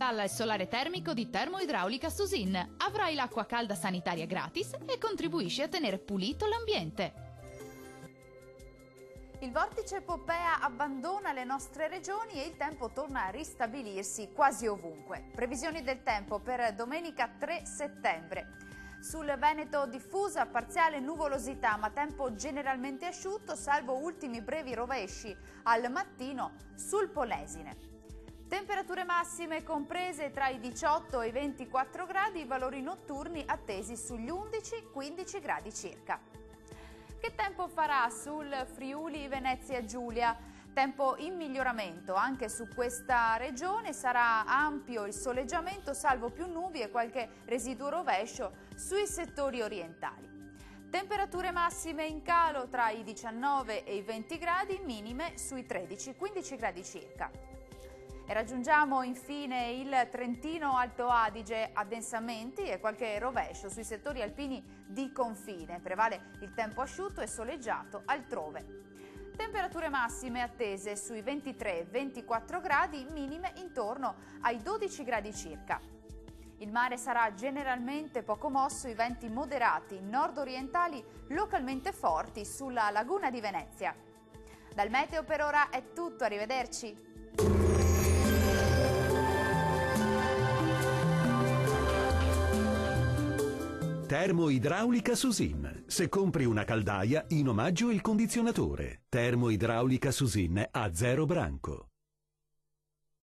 Installa il solare termico di Termoidraulica Susin. Avrai l'acqua calda sanitaria gratis e contribuisci a tenere pulito l'ambiente. Il vortice Poppea abbandona le nostre regioni e il tempo torna a ristabilirsi quasi ovunque. Previsioni del tempo per domenica 3 settembre. Sul Veneto diffusa parziale nuvolosità, ma tempo generalmente asciutto, salvo ultimi brevi rovesci al mattino sul Polesine. Temperature massime comprese tra i 18 e i 24 gradi, valori notturni attesi sugli 11-15 gradi circa. Che tempo farà sul Friuli Venezia Giulia? Tempo in miglioramento anche su questa regione, sarà ampio il soleggiamento salvo più nubi e qualche residuo rovescio sui settori orientali. Temperature massime in calo tra i 19 e i 20 gradi, minime sui 13-15 gradi circa. E raggiungiamo infine il Trentino Alto Adige, addensamenti e qualche rovescio sui settori alpini di confine. Prevale il tempo asciutto e soleggiato altrove. Temperature massime attese sui 23-24 gradi, minime intorno ai 12 gradi circa. Il mare sarà generalmente poco mosso, i venti moderati nord-orientali localmente forti sulla laguna di Venezia. Dal meteo per ora è tutto, arrivederci. Termoidraulica Susin. Se compri una caldaia, in omaggio il condizionatore. Termoidraulica Susin a 0 branco.